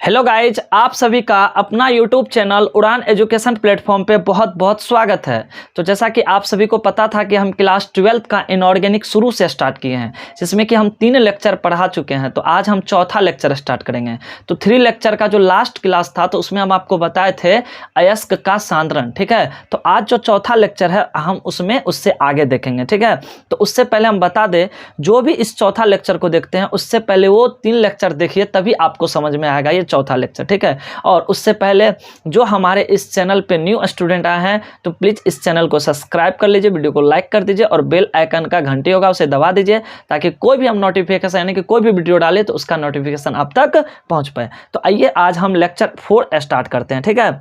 Hello guys, आप सभी का अपना यूट्यूब चैनल उड़ान एजुकेशन प्लेटफॉर्म पे बहुत बहुत स्वागत है। तो जैसा कि आप सभी को पता था कि हम क्लास 12th का इनऑर्गेनिक शुरू से स्टार्ट किए हैं, जिसमें कि हम 3 लेक्चर पढ़ा चुके हैं। तो आज हम चौथा लेक्चर स्टार्ट करेंगे। तो 3 लेक्चर का जो लास्ट क्लास था तो उसमें हम आपको बताए थे अयस्क का सांद्रण, ठीक है। तो आज जो चौथा लेक्चर है हम उसमें उससे आगे देखेंगे, ठीक है। तो उससे पहले हम बता दें, जो भी इस चौथा लेक्चर को देखते हैं उससे पहले वो 3 लेक्चर देखिए, तभी आपको समझ में आएगा ये चौथा लेक्चर, ठीक है। और उससे पहले जो हमारे इस चैनल पे न्यू स्टूडेंट आए हैं तो प्लीज़ इस चैनल को सब्सक्राइब कर लीजिए, वीडियो को लाइक कर दीजिए और बेल आइकन का घंटी होगा उसे दबा दीजिए, ताकि कोई भी हम नोटिफिकेशन यानी कि कोई भी वीडियो डाले तो उसका नोटिफिकेशन आप तक पहुंच पाए। तो आइए आज हम लेक्चर 4 स्टार्ट करते हैं, ठीक है।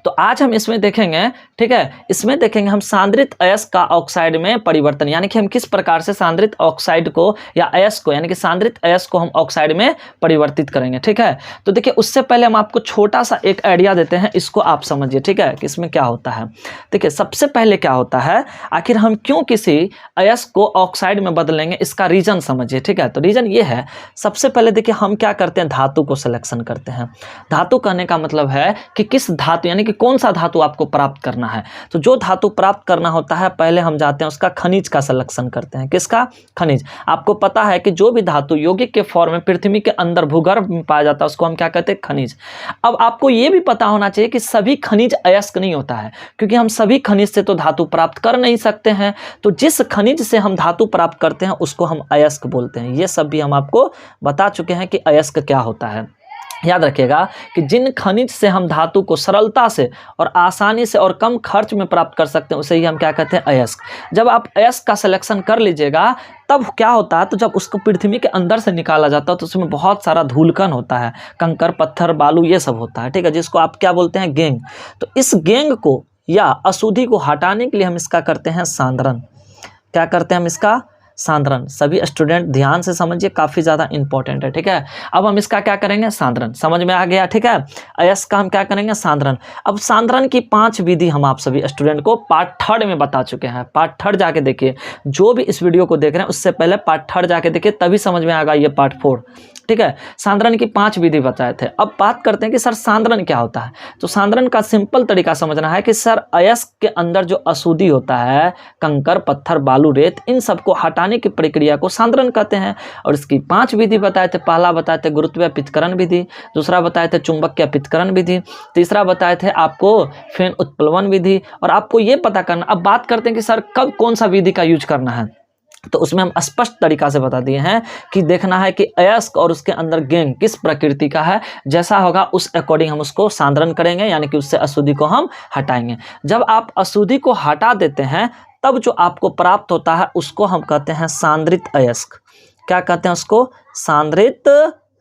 तो आज हम इसमें देखेंगे, ठीक है, इसमें देखेंगे हम सांद्रित अयस्क का ऑक्साइड में परिवर्तन, यानी कि हम किस प्रकार से सांद्रित ऑक्साइड को या अयस्क को यानी कि सांद्रित अयस्क को हम ऑक्साइड में परिवर्तित करेंगे, ठीक है। तो देखिए, उससे पहले हम आपको छोटा सा एक आइडिया देते हैं, इसको आप समझिए, ठीक है, कि इसमें क्या होता है। देखिए, सबसे पहले क्या होता है, आखिर हम क्यों किसी अयस्क को ऑक्साइड में बदलेंगे, इसका रीजन समझिए, ठीक है। तो रीजन ये है, सबसे पहले देखिए हम क्या करते हैं, धातु को सिलेक्शन करते हैं। धातु कहने का मतलब है कि किस धातु यानी कि कौन सा धातु आपको प्राप्त करना है। तो जो धातु प्राप्त करना होता है, पहले हम जाते हैं उसका खनिज का सिलेक्शन करते हैं। किसका? खनिज। आपको पता है कि जो भी धातु यौगिक के फॉर्म में पृथ्वी के अंदर भूगर्भ में पाया जाता है उसको हम क्या कहते हैं? खनिज। अब आपको यह भी पता होना चाहिए कि सभी खनिज अयस्क नहीं होता है, क्योंकि हम सभी खनिज से तो धातु प्राप्त कर नहीं सकते हैं। तो जिस खनिज से हम धातु प्राप्त करते हैं उसको हम अयस्क बोलते हैं। ये सब भी हम आपको बता चुके हैं कि अयस्क क्या होता है। याद रखिएगा कि जिन खनिज से हम धातु को सरलता से और आसानी से और कम खर्च में प्राप्त कर सकते हैं उसे ही हम क्या कहते हैं? अयस्क। जब आप अयस्क का सिलेक्शन कर लीजिएगा तब क्या होता है, तो जब उसको पृथ्वी के अंदर से निकाला जाता है तो उसमें बहुत सारा धूलकण होता है, कंकर पत्थर बालू ये सब होता है, ठीक है, जिसको आप क्या बोलते हैं? गेंग। तो इस गेंग को या अशुद्धि को हटाने के लिए हम इसका करते हैं सांद्रण। क्या करते हैं हम इसका? सांद्रण। सभी स्टूडेंट ध्यान से समझिए, काफ़ी ज़्यादा इंपॉर्टेंट है, ठीक है। अब हम इसका क्या करेंगे? सांद्रण। समझ में आ गया, ठीक है। अयस्क का हम क्या करेंगे? सांद्रण। अब सांद्रण की 5 विधि हम आप सभी स्टूडेंट को पार्ट 3 में बता चुके हैं। पार्ट 3 जाके देखिए, जो भी इस वीडियो को देख रहे हैं उससे पहले पार्ट 3 जाके देखिए, तभी समझ में आएगा ये पार्ट 4, ठीक है। सांद्रण की 5 विधि बताए थे। अब बात करते हैं कि सर सांद्रण क्या होता है। तो सांद्रण का सिंपल तरीका समझना है कि सर अयस्क के अंदर जो अशुद्धि होता है, कंकर पत्थर बालू रेत, इन सबको हटाने की प्रक्रिया को सांद्रण कहते हैं। और इसकी 5 विधि बताए थे। पहला बताए थे गुरुत्वीय पृथक्करण विधि, दूसरा बताए थे चुंबकीय पृथक्करण विधि, तीसरा बताए थे आपको फेन उत्प्लवन विधि। और आपको ये पता करना, अब बात करते हैं कि सर कब कौन सा विधि का यूज करना है। तो उसमें हम स्पष्ट तरीका से बता दिए हैं कि देखना है कि अयस्क और उसके अंदर गेंग किस प्रकृति का है, जैसा होगा उस अकॉर्डिंग हम उसको सांद्रण करेंगे, यानी कि उससे अशुद्धि को हम हटाएंगे। जब आप अशुद्धि को हटा देते हैं तब जो आपको प्राप्त होता है उसको हम कहते हैं सांद्रित अयस्क। क्या कहते हैं उसको? सांद्रित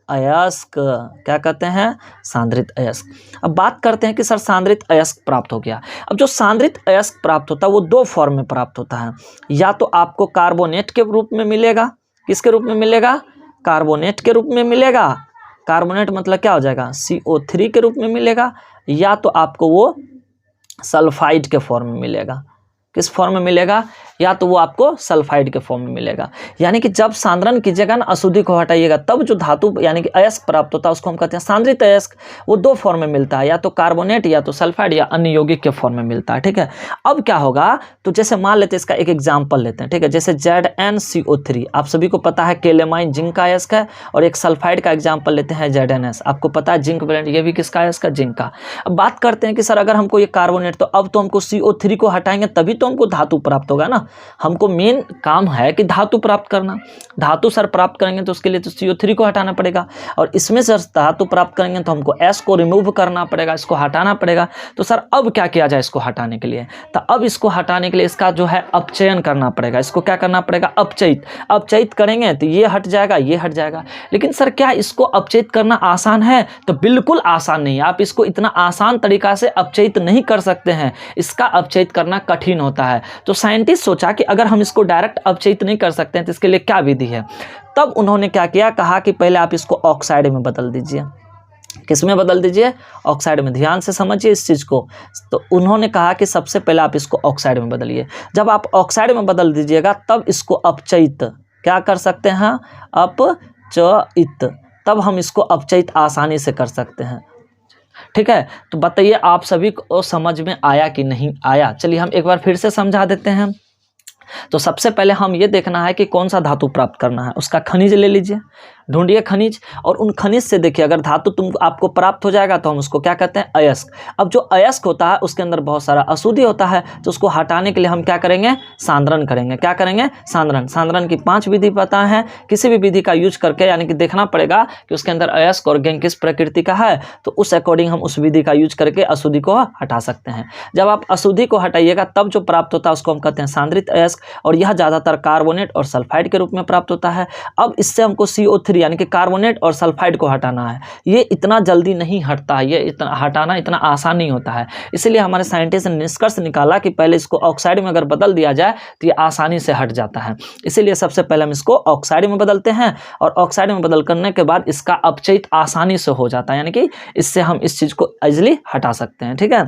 अयस्क। क्या कहते हैं? सांद्रित अयस्क। अब बात करते हैं कि सर सांद्रित अयस्क प्राप्त हो गया। अब जो सांद्रित अयस्क प्राप्त होता है वो 2 फॉर्म में प्राप्त होता है। या तो आपको कार्बोनेट के रूप में मिलेगा। किसके रूप में मिलेगा? कार्बोनेट के रूप में मिलेगा। कार्बोनेट मतलब क्या हो जाएगा? CO3 के रूप में मिलेगा। या तो आपको वो सल्फाइड के फॉर्म में मिलेगा। किस फॉर्म में मिलेगा? या तो वो आपको सल्फाइड के फॉर्म में मिलेगा। यानी कि जब सांद्रण कीजिएगा ना, अशुद्धि को हटाइएगा, तब जो धातु यानी कि अयस्क प्राप्त होता है उसको हम कहते हैं सांद्रित अयस्क। वो 2 फॉर्म में मिलता है, या तो कार्बोनेट या तो सल्फाइड या अन्य यौगिक के फॉर्म में मिलता है, ठीक है। अब क्या होगा, तो जैसे मान लेते हैं, इसका एक एग्जाम्पल लेते हैं, ठीक है। जैसे ZnCO3 आप सभी को पता है केलेमाइन जिंक का अयस्क है, और एक सल्फाइड का एग्जाम्पल लेते हैं ZnS। आपको पता है जिंक ब्लेंड, ये भी किसका अयस्क है? जिंक का। अब बात करते हैं कि सर अगर हमको ये कार्बोनेट, तो अब तो हमको CO3 को हटाएंगे तभी तो हमको धातु प्राप्त होगा ना। हमको मेन काम है कि धातु प्राप्त करना। धातु सर प्राप्त करेंगे तो उसके लिए तो CO3 को हटाना पड़ेगा, और इसमें सर धातु प्राप्त करेंगे तो हमको S को रिमूव करना पड़ेगा, इसको हटाना पड़ेगा। तो सर अब क्या किया जाए इसको हटाने के लिए? तो अब इसको हटाने के लिए इसका जो है अपचयन करना पड़ेगा। इसको क्या करना पड़ेगा? अपचयित। अपचयित करेंगे तो ये हट जाएगा, ये हट जाएगा। लेकिन सर क्या इसको अपचयित करना आसान है? तो बिल्कुल आसान नहीं है। आप इसको इतना आसान तरीका से अपचयित नहीं कर सकते हैं, इसका अपचयित करना कठिन होता है। तो साइंटिस्ट सोचा कि अगर हम इसको डायरेक्ट अपचयित नहीं कर सकते हैं तो इसके लिए क्या विधि है। तब उन्होंने क्या किया, कहा कि पहले आप इसको ऑक्साइड में बदल दीजिए। किस में बदल दीजिए? ऑक्साइड में। ध्यान से समझिए इस चीज़ को। तो उन्होंने कहा कि सबसे पहले आप इसको ऑक्साइड में बदलिए। जब आप ऑक्साइड में बदल दीजिएगा तब इसको अपचयित क्या कर सकते हैं? अपचयित तब हम इसको अपचयित आसानी से कर सकते हैं। ठीक है, तो बताइए आप सभी को समझ में आया कि नहीं आया। चलिए हम एक बार फिर से समझा देते हैं। तो सबसे पहले हम ये देखना है कि कौन सा धातु प्राप्त करना है, उसका खनिज ले लीजिए, ढूंढिए खनिज, और उन खनिज से देखिए अगर धातु आपको प्राप्त हो जाएगा तो हम उसको क्या कहते हैं, अयस्क। अब जो अयस्क होता है उसके अंदर बहुत सारा अशुद्धि होता है, तो उसको हटाने के लिए हम क्या करेंगे, सांद्रण करेंगे। क्या करेंगे, सांद्रण। सांद्रण की 5 विधि पता है, किसी भी विधि का यूज करके, यानी कि देखना पड़ेगा कि उसके अंदर अयस्क और गैंग किस प्रकृति का है, तो उस अकॉर्डिंग हम उस विधि का यूज करके अशुद्धि को हटा सकते हैं। जब आप अशुद्धि को हटाइएगा तब जो प्राप्त होता है उसको हम कहते हैं सांद्रित अयस्क, और यह ज़्यादातर कार्बोनेट और सल्फाइड के रूप में प्राप्त होता है। अब इससे हमको CO3 यानी कि कार्बोनेट और सल्फाइड को हटाना है। ये इतना जल्दी नहीं हटता है, ये इतना हटाना इतना आसान नहीं होता है। इसीलिए हमारे साइंटिस्ट ने निष्कर्ष निकाला कि पहले इसको ऑक्साइड में अगर बदल दिया जाए तो ये आसानी से हट जाता है। इसीलिए सबसे पहले हम इसको ऑक्साइड में बदलते हैं, और ऑक्साइड में बदल करने के बाद इसका अपचयित आसानी से हो जाता है, यानी कि इससे हम इस चीज़ को इजिली हटा सकते हैं। ठीक है,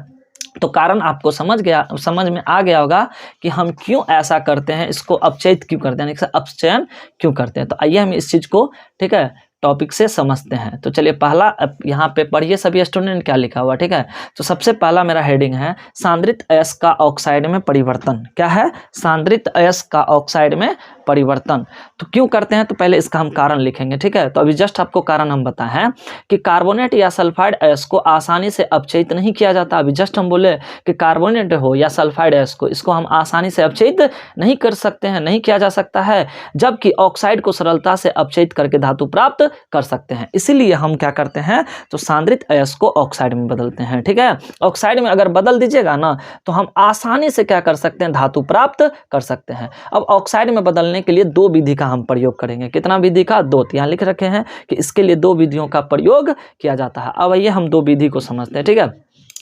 तो कारण आपको समझ में आ गया होगा कि हम क्यों ऐसा करते हैं, इसको अपचयित क्यों करते हैं, यानी कि अपचयन क्यों करते हैं। तो आइए हम इस चीज़ को, ठीक है, टॉपिक से समझते हैं। तो चलिए पहला यहाँ पे पढ़िए सभी स्टूडेंट क्या लिखा हुआ। ठीक है, तो सबसे पहला मेरा हेडिंग है सांद्रित अयस्क का ऑक्साइड में परिवर्तन। क्या है, सांद्रित अयस्क का ऑक्साइड में परिवर्तन। तो क्यों करते हैं, तो पहले इसका हम कारण लिखेंगे। ठीक है, तो अभी जस्ट आपको कारण हम बताए हैं कि कार्बोनेट या सल्फाइड अयस्क को आसानी से अपचयित नहीं किया जाता। अभी जस्ट हम बोले कि कार्बोनेट हो या सल्फाइड अयस्क को, इसको हम आसानी से अपचयित नहीं कर सकते हैं, नहीं किया जा सकता है, जबकि ऑक्साइड को सरलता से अपचयित करके धातु प्राप्त कर सकते हैं। इसीलिए हम क्या करते हैं, तो सांद्रित अयस्क को ऑक्साइड में बदलते हैं। ठीक है, ऑक्साइड में अगर बदल दीजिएगा ना तो हम आसानी से क्या कर सकते हैं, धातु प्राप्त कर सकते हैं। अब ऑक्साइड में बदलने के लिए 2 विधि का हम प्रयोग करेंगे। कितना विधि का, 2। यहाँ लिख रखे हैं कि इसके लिए 2 विधियों का प्रयोग किया जाता है। अब आइए हम 2 विधि को समझते हैं। ठीक है,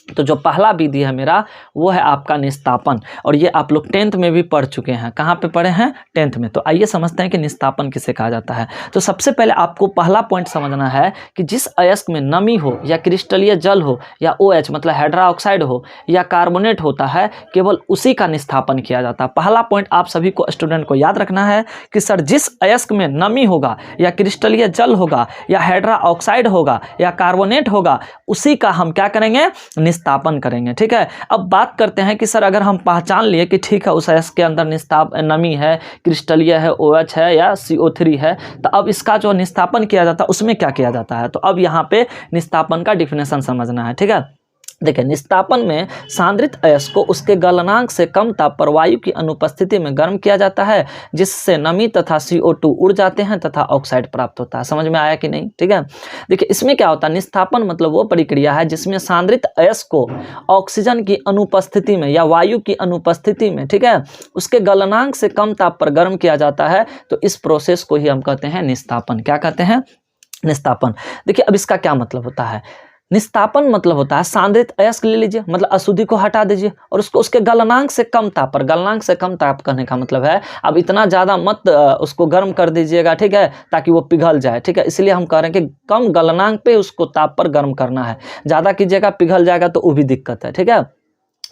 तो जो पहला विधि है मेरा वो है आपका निस्तापन, और ये आप लोग 10th में भी पढ़ चुके हैं। कहाँ पे पढ़े हैं, 10th में। तो आइए समझते हैं कि निस्तापन किसे कहा जाता है। तो सबसे पहले आपको पहला पॉइंट समझना है कि जिस अयस्क में नमी हो या क्रिस्टलीय जल हो या OH मतलब हाइड्रा ऑक्साइड हो या कार्बोनेट होता है, केवल उसी का निस्तापन किया जाता है। पहला पॉइंट आप सभी को स्टूडेंट को याद रखना है कि सर जिस अयस्क में नमी होगा या क्रिस्टलीय जल होगा या हाइड्रा ऑक्साइड होगा या कार्बोनेट होगा, उसी का हम क्या करेंगे, निस्तापन करेंगे। ठीक है, अब बात करते हैं कि सर अगर हम पहचान लिए कि ठीक है उस अयस्क के अंदर नमी है, क्रिस्टलीय है, OH है या CO3 है, तो अब इसका जो निस्तापन किया जाता है उसमें क्या किया जाता है। तो अब यहाँ पे निस्तापन का डिफिनेशन समझना है। ठीक है, देखिए निस्तापन में सांद्रित अयस्क को उसके गलनांक से कम ताप पर वायु की अनुपस्थिति में गर्म किया जाता है, जिससे नमी तथा CO2 उड़ जाते हैं तथा ऑक्साइड प्राप्त होता है। समझ में आया कि नहीं। ठीक है, देखिए इसमें क्या होता है, निस्तापन मतलब वो प्रक्रिया है जिसमें सांद्रित अयस्क को ऑक्सीजन की अनुपस्थिति में या वायु की अनुपस्थिति में, ठीक है, उसके गलनांक से कम ताप पर गर्म किया जाता है। तो इस प्रोसेस को ही हम कहते हैं निस्तापन। क्या कहते हैं, निस्तापन। देखिए अब इसका क्या मतलब होता है, निस्तापन मतलब होता है सांद्रित अयस्क ले लीजिए, मतलब अशुद्धि को हटा दीजिए और उसको उसके गलनांक से कम ताप पर, गलनांक से कम ताप करने का मतलब है अब इतना ज़्यादा मत उसको गर्म कर दीजिएगा, ठीक है, ताकि वो पिघल जाए। ठीक है, इसलिए हम कह रहे हैं कि कम गलनांक पे उसको ताप पर गर्म करना है। ज़्यादा कीजिएगा पिघल जाएगा तो वो भी दिक्कत है। ठीक है,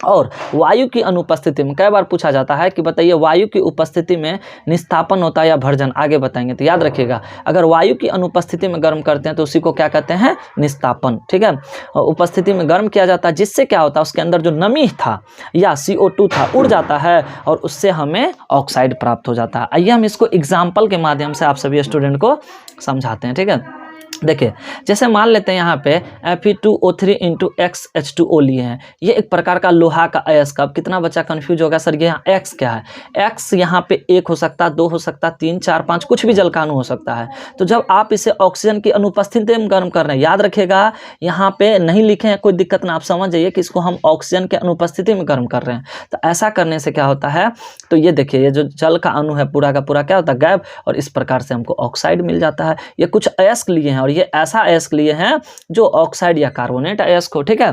और वायु की अनुपस्थिति में कई बार पूछा जाता है कि बताइए वायु की उपस्थिति में निस्तापन होता है या भर्जन, आगे बताएंगे। तो याद रखिएगा अगर वायु की अनुपस्थिति में गर्म करते हैं तो उसी को क्या कहते हैं, निस्तापन। ठीक है, उपस्थिति में गर्म किया जाता है, जिससे क्या होता है उसके अंदर जो नमी था या CO2 था उड़ जाता है और उससे हमें ऑक्साइड प्राप्त हो जाता है। आइए हम इसको एग्जाम्पल के माध्यम से आप सभी स्टूडेंट को समझाते हैं। ठीक है, देखिए जैसे मान लेते हैं यहाँ पे Fe2O3 × XH2O लिए हैं, ये एक प्रकार का लोहा का अयस्क। अब कितना बच्चा कंफ्यूज होगा सर ये यहाँ X क्या है, X यहाँ पे 1 हो सकता है, 2 हो सकता है, 3 4 5 कुछ भी जलकाणु हो सकता है। तो जब आप इसे ऑक्सीजन की अनुपस्थिति में गर्म कर रहे हैं, याद रखिएगा यहाँ पे नहीं लिखे हैं, कोई दिक्कत ना, आप समझ जाइए कि इसको हम ऑक्सीजन के अनुपस्थिति में गर्म कर रहे हैं। तो ऐसा करने से क्या होता है, तो ये देखिए ये जो जल का अणु है पूरा का पूरा क्या होता है, गायब, और इस प्रकार से हमको ऑक्साइड मिल जाता है। ये कुछ अयस्क लिए हैं और ये ऐसा अयस्क लिए हैं जो ऑक्साइड या कार्बोनेट अयस्क हो। ठीक है,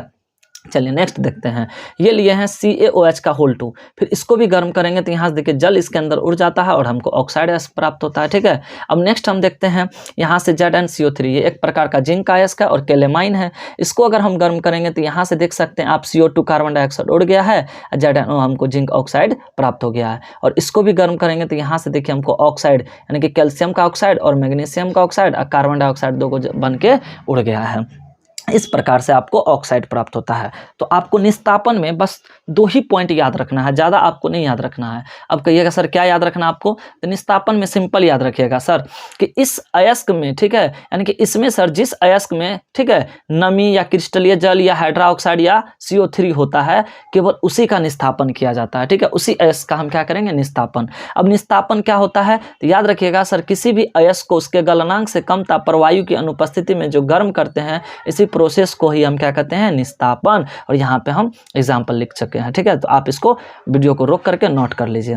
चलिए नेक्स्ट देखते हैं। ये लिए हैं CaOH का होल 2, फिर इसको भी गर्म करेंगे तो यहाँ से देखिए जल इसके अंदर उड़ जाता है और हमको ऑक्साइड अयस्क प्राप्त होता है। ठीक है, अब नेक्स्ट हम देखते हैं यहाँ से ZnCO3, ये एक प्रकार का जिंक का अयस्क है और केलेमाइन है। इसको अगर हम गर्म करेंगे तो यहाँ से देख सकते हैं आप CO2 कार्बन डाइऑक्साइड उड़ गया है, ZnO हमको जिंक ऑक्साइड प्राप्त हो गया है। और इसको भी गर्म करेंगे तो यहाँ से देखिए हमको ऑक्साइड यानी कि कैल्शियम का ऑक्साइड और मैग्नीशियम का ऑक्साइड और कार्बन डाइऑक्साइड दो को बन के उड़ गया है। इस प्रकार से आपको ऑक्साइड प्राप्त होता है। तो आपको निस्तापन में बस 2 ही पॉइंट याद रखना है, ज़्यादा आपको नहीं याद रखना है। अब कहिएगा सर क्या याद रखना आपको, तो निस्तापन में सिंपल याद रखिएगा सर कि इस अयस्क में, ठीक है, यानी कि इसमें सर जिस अयस्क में, ठीक है, नमी या क्रिस्टलीय जल या हाइड्रोक्साइड या CO3 होता है, केवल उसी का निस्तापन किया जाता है। ठीक है, उसी अयस्क का हम क्या करेंगे, निस्तापन। अब निस्तापन क्या होता है, तो याद रखिएगा सर किसी भी अयस्क को उसके गलनांक से कम ताप पर वायु की अनुपस्थिति में जो गर्म करते हैं, इसी प्रोसेस को ही हम क्या कहते हैं, निस्तापन। और यहाँ पे हम एग्जाम्पल लिख चुके हैं। ठीक है, तो आप इसको वीडियो को रोक करके नोट कर लीजिए।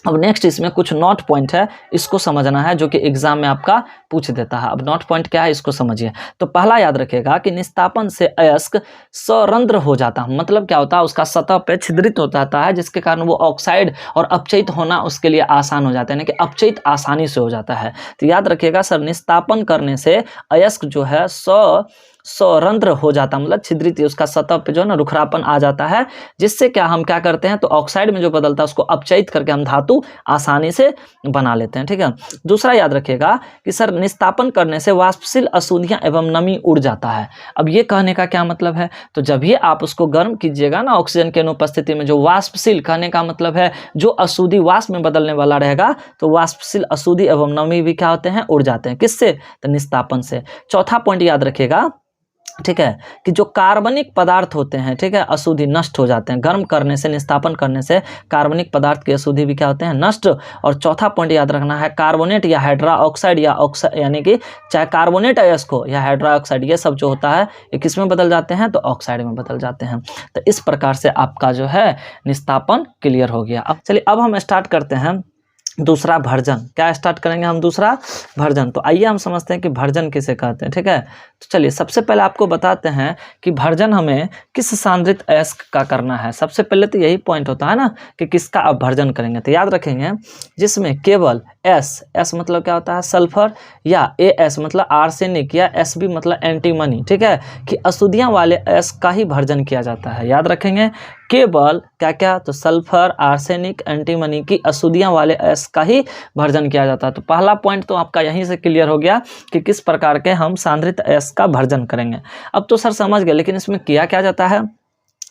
अब नेक्स्ट इसमें कुछ नोट पॉइंट है, इसको समझना है, जो कि एग्जाम में आपका पूछ देता है। अब नोट पॉइंट क्या है इसको समझिए। तो पहला याद रखिएगा कि निस्तापन से अयस्क सरंध्र हो जाता है, मतलब क्या होता है, उसका सतह पे छिद्रित हो जाता है, जिसके कारण वो ऑक्साइड और अपचयित होना उसके लिए आसान हो जाता है, यानी कि अपचयित आसानी से हो जाता है। तो याद रखिएगा सर निस्तापन करने से अयस्क जो है सरंध्र हो जाता है, मतलब छिद्रित, उसका सतह पे जो है ना रुखरापन आ जाता है, जिससे क्या हम क्या करते हैं, तो ऑक्साइड में जो बदलता है उसको अपचयित करके हम धातु आसानी से बना लेते हैं। ठीक है, दूसरा याद रखिएगा कि सर निस्तापन करने से वाष्पशील अशुद्धियां एवं नमी उड़ जाता है। अब ये कहने का क्या मतलब है, तो जब भी आप उसको गर्म कीजिएगा ना ऑक्सीजन की अनुपस्थिति में, जो वाष्पशील कहने का मतलब है जो अशुद्धि वाष्प में बदलने वाला रहेगा, तो वाष्पशील अशुद्धि एवं नमी भी क्या होते हैं, उड़ जाते हैं। किससे, तो निस्तापन से। चौथा पॉइंट याद रखिएगा, ठीक है, कि जो कार्बनिक पदार्थ होते हैं, ठीक है, अशुद्धि नष्ट हो जाते हैं गर्म करने से, निस्तापन करने से कार्बनिक पदार्थ की अशुद्धि भी क्या होते हैं, नष्ट। और चौथा पॉइंट याद रखना है, कार्बोनेट या हाइड्रा ऑक्साइड या ऑक्साइड, यानी कि चाहे कार्बोनेट अयस्क हो या हाइड्रा ऑक्साइड, ये सब जो होता है ये किस में बदल जाते हैं, तो ऑक्साइड में बदल जाते हैं। तो इस प्रकार से आपका जो है निस्तापन क्लियर हो गया। अब चलिए अब हम स्टार्ट करते हैं दूसरा भर्जन। क्या स्टार्ट करेंगे हम, दूसरा भर्जन। तो आइए हम समझते हैं कि भर्जन किसे कहते हैं। ठीक है, तो चलिए सबसे पहले आपको बताते हैं कि भर्जन हमें किस सांद्रित अयस्क का करना है। सबसे पहले तो यही पॉइंट होता है ना कि किसका आप भर्जन करेंगे। तो याद रखेंगे जिसमें केवल S मतलब क्या होता है, सल्फर, या AS मतलब आर्सेनिक, या SB मतलब एंटीमनी, ठीक है, कि अशुद्धियां वाले अयस्क का ही भर्जन किया जाता है। याद रखेंगे केवल क्या क्या, तो सल्फर, आर्सेनिक, एंटीमनी की अशुद्धियां वाले अयस्क का ही भर्जन किया जाता है। तो पहला पॉइंट तो आपका यहीं से क्लियर हो गया कि किस प्रकार के हम सांद्रित अयस्क का भर्जन करेंगे। अब तो सर समझ गए, लेकिन इसमें किया क्या जाता है,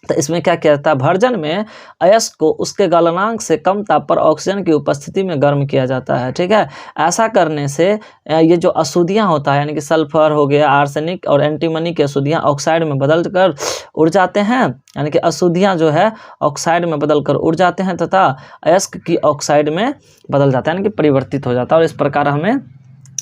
तो इसमें क्या किया जाता है, भर्जन में अयस्क को उसके गलनांक से कम ताप पर ऑक्सीजन की उपस्थिति में गर्म किया जाता है। ठीक है, ऐसा करने से ये जो अशुद्धियां होता है, यानी कि सल्फर हो गया, आर्सेनिक और एंटीमनी की अशुद्धियां ऑक्साइड में बदल कर उड़ जाते हैं, यानी कि अशुद्धियां जो है ऑक्साइड में बदल कर उड़ जाते हैं तथा अयस्क की ऑक्साइड में बदल जाता है, यानी कि परिवर्तित हो जाता है, और इस प्रकार हमें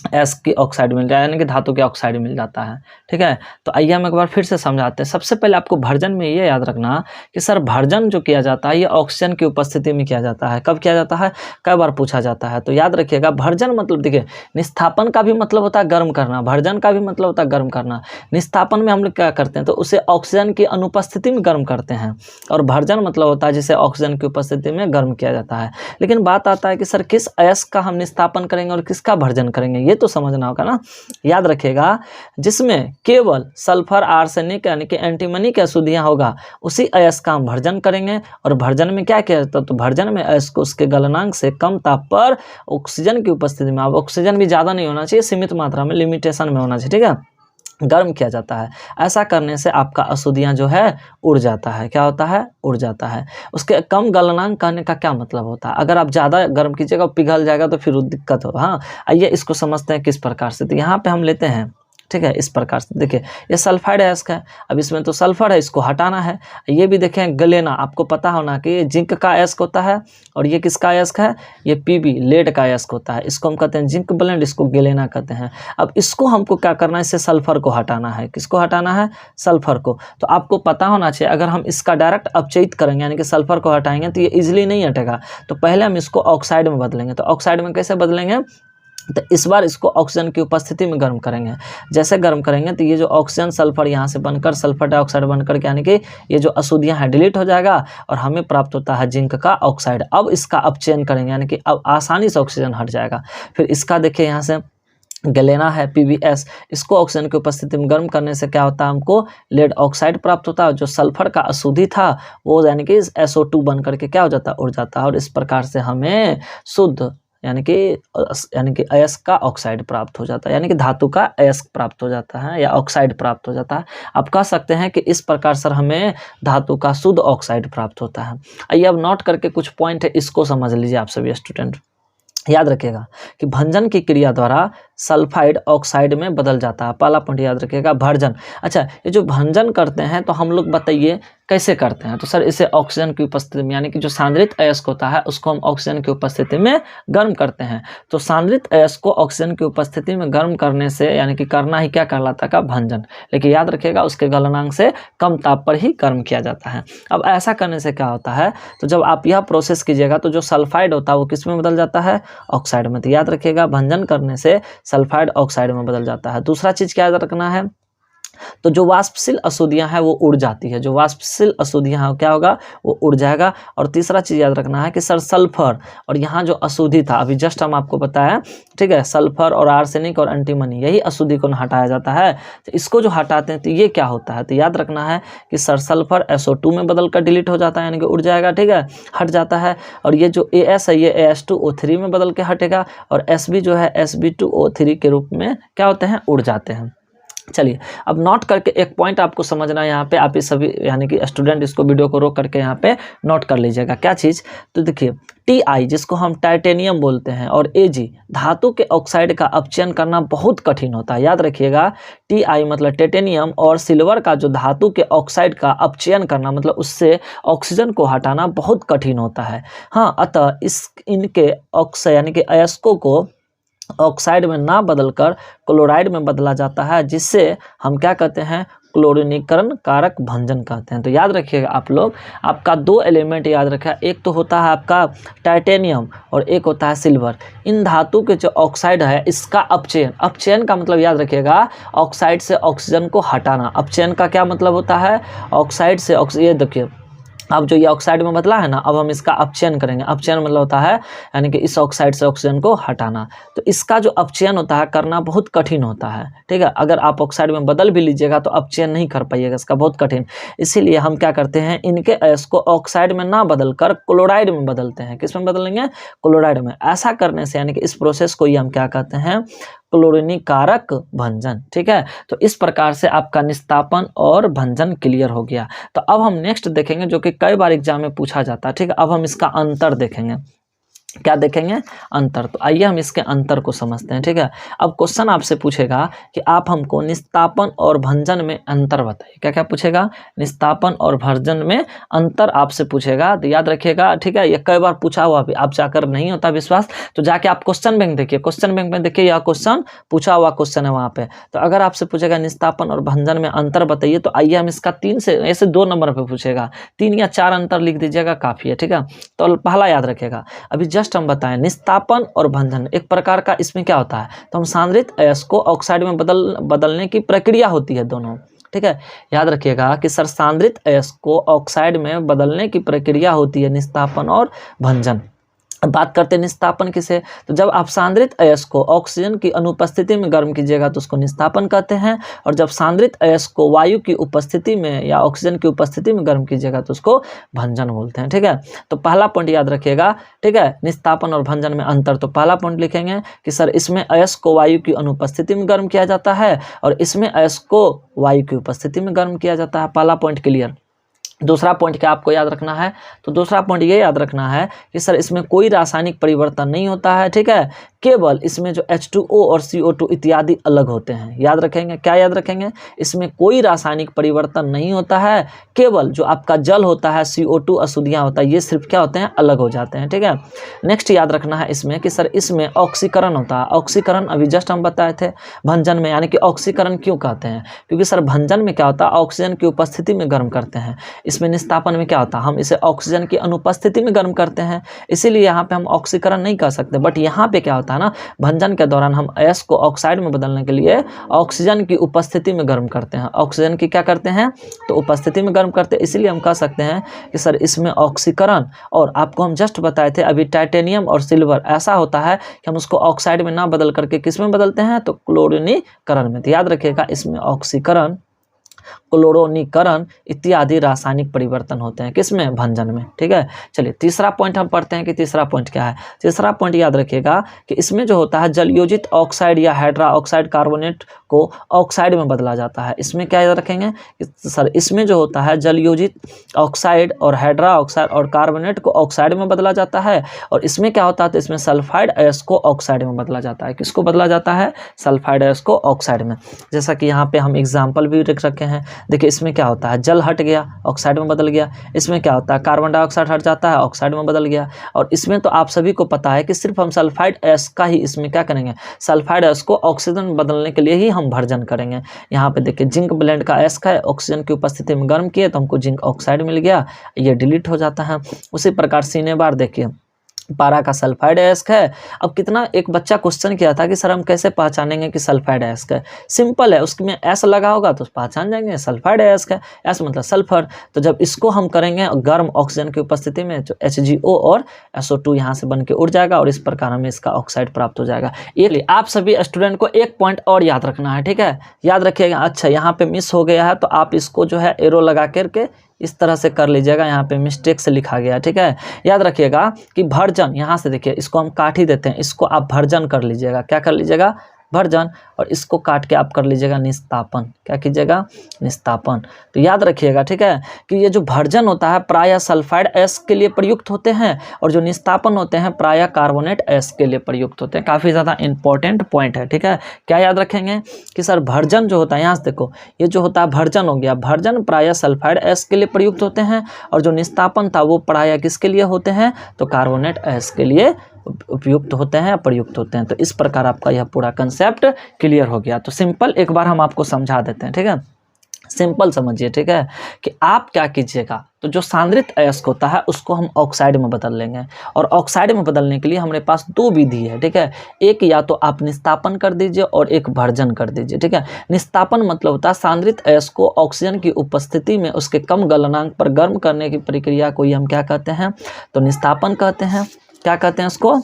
अयस्क की ऑक्साइड मिल जाए, यानी कि धातु की ऑक्साइड मिल जाता है। ठीक है, तो आइए हम एक बार फिर से समझाते हैं। सबसे पहले आपको भर्जन में ये याद रखना कि सर भर्जन जो किया जाता है ये ऑक्सीजन की उपस्थिति में किया जाता है। कब किया जाता है, कई बार पूछा जाता है। तो याद रखिएगा भर्जन मतलब देखिए निस्थापन का भी मतलब होता है गर्म करना, भर्जन का भी मतलब होता है गर्म करना। निस्थापन में हम लोग क्या करते हैं, तो उसे ऑक्सीजन की अनुपस्थिति में गर्म करते हैं, और भर्जन मतलब होता है जिसे ऑक्सीजन की उपस्थिति में गर्म किया जाता है। लेकिन बात आता है कि सर किस अयस्क का हम निस्थापन करेंगे और किसका भर्जन करेंगे, ये तो समझना होगा ना। याद रखिएगा जिसमें केवल सल्फर, आर्सेनिक यानी कि एंटीमनी की अशुद्धियां होगा उसी अयस्क का हम भर्जन करेंगे। और भर्जन में क्या किया जाता है, तो भर्जन में अयस्क को उसके गलनांक से कम ताप पर ऑक्सीजन की उपस्थिति में, अब ऑक्सीजन भी ज़्यादा नहीं होना चाहिए, सीमित मात्रा में, लिमिटेशन में होना चाहिए, ठीक है, गर्म किया जाता है। ऐसा करने से आपका अशुद्धियां जो है उड़ जाता है। क्या होता है, उड़ जाता है। उसके कम गलनांक कहने का क्या मतलब होता है, अगर आप ज़्यादा गर्म कीजिएगा पिघल जाएगा तो फिर दिक्कत हो। हाँ, आइए इसको समझते हैं किस प्रकार से। तो यहाँ पे हम लेते हैं, ठीक है, इस प्रकार से देखिए ये सल्फाइड अयस्क है, अब इसमें तो सल्फर है, इसको हटाना है। ये भी देखें गलेना, आपको पता होना कि ये जिंक का अयस्क होता है, और ये किसका अयस्क है, ये PB लेड का अयस्क होता है। इसको हम कहते हैं जिंक ब्लेंड, इसको गलेना कहते हैं। अब इसको हमको क्या करना है, इससे सल्फर को हटाना है। किसको हटाना है, सल्फर को। तो आपको पता होना चाहिए अगर हम इसका डायरेक्ट अपचयित करेंगे यानी कि सल्फर को हटाएंगे तो ये इजिली नहीं हटेगा, तो पहले हम इसको ऑक्साइड में बदलेंगे। तो ऑक्साइड में कैसे बदलेंगे, तो इस बार इसको ऑक्सीजन की उपस्थिति में गर्म करेंगे। जैसे गर्म करेंगे तो ये जो ऑक्सीजन सल्फर यहाँ से बनकर सल्फर डाइऑक्साइड बनकर के यानी कि ये जो अशुद्धियाँ हैं डिलीट हो जाएगा और हमें प्राप्त होता है जिंक का ऑक्साइड। अब इसका अपचयन करेंगे यानी कि अब आसानी से ऑक्सीजन हट जाएगा। फिर इसका देखिए यहाँ से गलेना है PbS, इसको ऑक्सीजन की उपस्थिति में गर्म करने से क्या होता है, हमको लेड ऑक्साइड प्राप्त होता है। जो सल्फर का अशुद्धि था वो यानी कि SO2 बन करके क्या हो जाता है, उड़ जाता है और इस प्रकार से हमें शुद्ध यानी कि अयस्क का ऑक्साइड प्राप्त हो जाता है, यानी कि धातु का अयस्क प्राप्त हो जाता है या ऑक्साइड प्राप्त हो जाता है। आप कह सकते हैं कि इस प्रकार सर हमें धातु का शुद्ध ऑक्साइड प्राप्त होता है। आइए अब नोट करके कुछ पॉइंट है, इसको समझ लीजिए आप सभी स्टूडेंट। याद रखिएगा कि भंजन की क्रिया द्वारा सल्फाइड ऑक्साइड में बदल जाता है। पहला पॉइंट याद रखिएगा, भंजन। अच्छा, ये जो भंजन करते हैं तो हम लोग बताइए कैसे करते हैं। तो सर इसे ऑक्सीजन की उपस्थिति में यानी कि जो सांद्रित अयस्क होता है उसको हम ऑक्सीजन की उपस्थिति में गर्म करते हैं। तो सांद्रित अयस्क को ऑक्सीजन की उपस्थिति में गर्म करने से यानी कि करना ही क्या कहलाता है, भंजन। लेकिन याद रखिएगा उसके गलनांक से कम ताप पर ही गर्म किया जाता है। अब ऐसा करने से क्या होता है, तो जब आप यह प्रोसेस कीजिएगा तो जो सल्फाइड होता है वो किस में बदल जाता है, ऑक्साइड में। तो याद रखिएगा भंजन करने से सल्फाइड ऑक्साइड में बदल जाता है। दूसरा चीज क्या याद रखना है, तो जो वाष्पशील अशुद्धियां हैं वो उड़ जाती है। जो वाष्पशील अशुद्धियां हैं क्या होगा, वो उड़ जाएगा। और तीसरा चीज याद रखना है कि सर सल्फर और यहाँ जो अशुद्धि था अभी जस्ट हम आपको बताया, ठीक है, सल्फर और आर्सेनिक और एंटीमनी यही अशुद्धि को हटाया जाता है। तो इसको जो हटाते हैं तो ये क्या होता है, तो याद रखना है कि सर सल्फर SO2 में बदल कर डिलीट हो जाता है यानी कि उड़ जाएगा, ठीक है, हट जाता है। और ये जो AS है ये AS2O3 में बदल के हटेगा और Sb जो है Sb2O3 के रूप में क्या होते हैं, उड़ जाते हैं। चलिए अब नोट करके एक पॉइंट आपको समझना है यहाँ पे, आप ये सभी यानी कि स्टूडेंट इसको वीडियो को रोक करके यहाँ पे नोट कर लीजिएगा। क्या चीज़, तो देखिए Ti जिसको हम टाइटेनियम बोलते हैं और Ag धातु के ऑक्साइड का अपचयन करना बहुत कठिन होता है। याद रखिएगा Ti मतलब टाइटेनियम और सिल्वर का जो धातु के ऑक्साइड का अपचयन करना मतलब उससे ऑक्सीजन को हटाना बहुत कठिन होता है। हाँ, अतः इनके ऑक्साइड यानी कि अयस्कों को ऑक्साइड में ना बदलकर क्लोराइड में बदला जाता है, जिससे हम क्या कहते हैं, क्लोरीनीकरण कारक भंजन कहते हैं। तो याद रखिएगा आप लोग, आपका दो एलिमेंट याद रखिएगा, एक तो होता है आपका टाइटेनियम और एक होता है सिल्वर। इन धातु के जो ऑक्साइड है इसका अपचयन का मतलब याद रखिएगा ऑक्साइड से ऑक्सीजन को हटाना। अपचयन का क्या मतलब होता है, ऑक्साइड से ऑक्सीजन, ये देखिए अब जो ये ऑक्साइड में बदला है ना, अब हम इसका अपचयन करेंगे। अपचयन मतलब होता है यानी कि इस ऑक्साइड से ऑक्सीजन को हटाना। तो इसका जो अपचयन होता है करना बहुत कठिन होता है, ठीक है। अगर आप ऑक्साइड में बदल भी लीजिएगा तो अपचयन नहीं कर पाइएगा, इसका बहुत कठिन। इसीलिए हम क्या करते हैं, इनके अयस्क को ऑक्साइड में ना बदलकर क्लोराइड में बदलते हैं। किस में बदलेंगे, क्लोराइड में। ऐसा करने से यानी कि इस प्रोसेस को ही हम क्या कहते हैं, क्लोरीनीकारक भंजन, ठीक है। तो इस प्रकार से आपका निस्तापन और भंजन क्लियर हो गया। तो अब हम नेक्स्ट देखेंगे जो कि कई बार एग्जाम में पूछा जाता है, ठीक है। अब हम इसका अंतर देखेंगे। क्या देखेंगे, अंतर। तो आइए हम इसके अंतर को समझते हैं, ठीक है। अब क्वेश्चन आपसे पूछेगा कि आप हमको निस्तापन और भंजन में अंतर बताइए। क्या क्या पूछेगा, निस्तापन और भंजन में अंतर आपसे पूछेगा। तो याद रखिएगा, ठीक है, ये कई बार पूछा हुआ भी, आप जाकर नहीं होता विश्वास तो जाके आप क्वेश्चन बैंक देखिए, क्वेश्चन बैंक में देखिए यह क्वेश्चन पूछा हुआ क्वेश्चन है वहाँ पे। तो अगर आपसे पूछेगा निस्तापन और भंजन में अंतर बताइए, तो आइए हम इसका 3 से ऐसे 2 नंबर पर पूछेगा, 3 या 4 अंतर लिख दीजिएगा, काफ़ी है, ठीक है। तो पहला याद रखेगा, अभी जस्ट हम बताएं निस्तापन और भंजन एक प्रकार का, इसमें क्या होता है, तो हम सांद्रित अयस्क को ऑक्साइड में बदलने की प्रक्रिया होती है दोनों, ठीक है। याद रखिएगा कि सर सांद्रित अयस्क को ऑक्साइड में बदलने की प्रक्रिया होती है निस्तापन और भंजन। अब बात करते हैं निस्तापन किसे, तो जब आप सांद्रित अयस्क को ऑक्सीजन की अनुपस्थिति में गर्म कीजिएगा तो उसको निस्तापन कहते हैं, और जब सांद्रित अयस्क को वायु की उपस्थिति में या ऑक्सीजन की उपस्थिति में गर्म कीजिएगा तो उसको भंजन बोलते हैं, ठीक है। तो पहला पॉइंट याद रखिएगा, ठीक है, निस्तापन और भंजन में अंतर। तो पहला पॉइंट लिखेंगे कि सर इसमें अयस्क को वायु की अनुपस्थिति में गर्म किया जाता है और इसमें अयस्क को वायु की उपस्थिति में गर्म किया जाता है। पहला पॉइंट क्लियर। दूसरा पॉइंट क्या आपको याद रखना है, तो दूसरा पॉइंट ये याद रखना है कि सर इसमें कोई रासायनिक परिवर्तन नहीं होता है, ठीक है। केवल इसमें जो H2O और CO2 इत्यादि अलग होते हैं। याद रखेंगे, क्या याद रखेंगे, इसमें कोई रासायनिक परिवर्तन नहीं होता है, केवल जो आपका जल होता है CO2 अशुद्धियाँ होता है ये सिर्फ क्या होते हैं, अलग हो जाते हैं, ठीक है। नेक्स्ट याद रखना है इसमें कि सर इसमें ऑक्सीकरण होता है। ऑक्सीकरण अभी जस्ट हम बताए थे भंजन में, यानी कि ऑक्सीकरण क्यों कहते हैं, क्योंकि सर भंजन में क्या होता है, ऑक्सीजन की उपस्थिति में गर्म करते हैं। इसमें निस्तापन में क्या होता है, हम इसे ऑक्सीजन की अनुपस्थिति में गर्म करते हैं, इसीलिए यहाँ पे हम ऑक्सीकरण नहीं कर सकते। बट यहाँ पे क्या होता है ना, भंजन के दौरान हम अयस्क को ऑक्साइड में बदलने के लिए ऑक्सीजन की उपस्थिति में गर्म करते हैं। ऑक्सीजन की क्या करते हैं, तो उपस्थिति में गर्म करते हैं, इसीलिए हम कह सकते हैं कि सर इसमें ऑक्सीकरण। और आपको हम जस्ट बताए थे अभी टाइटेनियम और सिल्वर ऐसा होता है कि हम उसको ऑक्साइड में ना बदल करके किस में बदलते हैं, तो क्लोरीनीकरण में। तो याद रखिएगा इसमें ऑक्सीकरण, क्लोरोनीकरण इत्यादि रासायनिक परिवर्तन होते हैं किसमें, भंजन में। ठीक है, चलिए तीसरा पॉइंट हम पढ़ते हैं कि तीसरा पॉइंट क्या है। तीसरा पॉइंट याद रखिएगा कि इसमें जो होता है जलयोजित ऑक्साइड या हाइड्रा ऑक्साइड कार्बोनेट को ऑक्साइड में बदला जाता है। इसमें क्या याद रखेंगे कि सर इसमें जो होता है जलयोजित ऑक्साइड और हाइड्रा ऑक्साइड और कार्बोनेट को ऑक्साइड में बदला जाता है। और इसमें क्या होता है, तो इसमें सल्फाइड अयस्क को ऑक्साइड में बदला जाता है। किसको बदला जाता है, सल्फाइड अयस्क को ऑक्साइड में। जैसा कि यहाँ पे हम एग्जाम्पल भी रख रखे हैं। देखिए इसमें क्या होता है, जल हट गया ऑक्साइड में बदल गया। इसमें क्या होता है, कार्बन डाइऑक्साइड हट जाता है ऑक्साइड में बदल गया। और इसमें तो आप सभी को पता है कि सिर्फ हम सल्फाइड अयस्क का ही इसमें क्या करेंगे, सल्फाइड अयस्क को ऑक्सीजन में बदलने के लिए ही हम भर्जन करेंगे। यहाँ पे देखिए जिंक ब्लेंड का अयस्क है, ऑक्सीजन की उपस्थिति में गर्म किए तो हमको जिंक ऑक्साइड मिल गया, ये डिलीट हो जाता है। उसी प्रकार सीने बार देखिए पारा का सल्फाइड अयस्क है। अब कितना एक बच्चा क्वेश्चन किया था कि सर हम कैसे पहचानेंगे कि सल्फाइड अयस्क है। सिंपल है, उसमें एस लगा होगा तो पहचान जाएंगे सल्फाइड अयस्क है। एस मतलब सल्फर। तो जब इसको हम करेंगे गर्म ऑक्सीजन की उपस्थिति में तो HgO और SO2 यहाँ से बन के उड़ जाएगा और इस प्रकार हमें इसका ऑक्साइड प्राप्त हो जाएगा। ये आप सभी स्टूडेंट को एक पॉइंट और याद रखना है। ठीक है, याद रखिएगा। अच्छा यहाँ पे मिस हो गया है तो आप इसको जो है एरो लगा करके इस तरह से कर लीजिएगा, यहाँ पे मिस्टेक से लिखा गया। ठीक है, याद रखिएगा कि भर्जन, यहाँ से देखिए इसको हम काट ही देते हैं, इसको आप भर्जन कर लीजिएगा। क्या कर लीजिएगा, भर्जन। और इसको काट के आप कर लीजिएगा निस्तापन। क्या कीजिएगा, निस्तापन। तो याद रखिएगा ठीक है कि ये जो भर्जन होता है प्रायः सल्फाइड अयस्क के लिए प्रयुक्त होते हैं और जो निस्तापन होते हैं प्रायः कार्बोनेट अयस्क के लिए प्रयुक्त होते हैं। काफ़ी ज़्यादा इंपॉर्टेंट पॉइंट है। ठीक है, क्या याद रखेंगे कि सर भर्जन जो होता है, यहाँ से देखो ये जो होता है भर्जन हो गया, भर्जन प्रायः सल्फाइड अयस्क के लिए प्रयुक्त होते हैं और जो निस्तापन था वो प्रायः किसके लिए होते हैं, तो कार्बोनेट अयस्क के लिए उपयुक्त होते हैं, प्रयुक्त होते हैं। तो इस प्रकार आपका यह पूरा कंसेप्ट क्लियर हो गया। तो सिंपल एक बार हम आपको समझा देते हैं। ठीक है, सिंपल समझिए। ठीक है, कि आप क्या कीजिएगा, तो जो सांद्रित अयस्क होता है उसको हम ऑक्साइड में बदल लेंगे। और ऑक्साइड में बदलने के लिए हमारे पास दो विधि है। ठीक है, एक या तो आप निस्तापन कर दीजिए और एक भर्जन कर दीजिए। ठीक है, निस्तापन मतलब होता है सांद्रित अयस्क को ऑक्सीजन की उपस्थिति में उसके कम गलनांक पर गर्म करने की प्रक्रिया को ही हम क्या कहते हैं, तो निस्तापन कहते हैं। क्या कहते हैं उसको,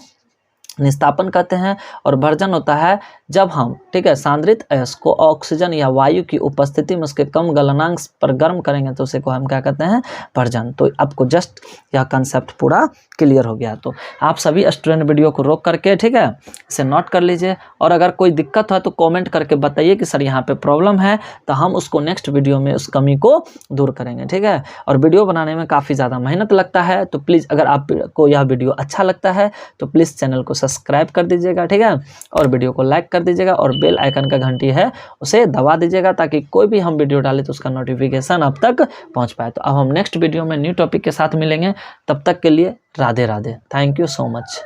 निस्तापन कहते हैं। और भर्जन होता है जब हम, ठीक है, सांद्रित अयस्क को ऑक्सीजन या वायु की उपस्थिति में उसके कम गलनांक पर गर्म करेंगे तो उसे को हम क्या कहते हैं, भर्जन। तो आपको जस्ट यह कंसेप्ट पूरा क्लियर हो गया। तो आप सभी स्टूडेंट वीडियो को रोक करके, ठीक है, इसे नोट कर लीजिए। और अगर कोई दिक्कत हो तो कमेंट करके बताइए कि सर यहाँ पे प्रॉब्लम है, तो हम उसको नेक्स्ट वीडियो में उस कमी को दूर करेंगे। ठीक है, और वीडियो बनाने में काफ़ी ज़्यादा मेहनत लगता है, तो प्लीज़ अगर आपको यह वीडियो अच्छा लगता है तो प्लीज़ चैनल को सब्सक्राइब कर दीजिएगा। ठीक है, और वीडियो को लाइक कर दीजिएगा और बेल आइकन का घंटी है उसे दबा दीजिएगा ताकि कोई भी हम वीडियो डालें तो उसका नोटिफिकेशन आप तक पहुंच पाए। तो अब हम नेक्स्ट वीडियो में न्यू टॉपिक के साथ मिलेंगे। तब तक के लिए Radhe Radhe. Thank you so much.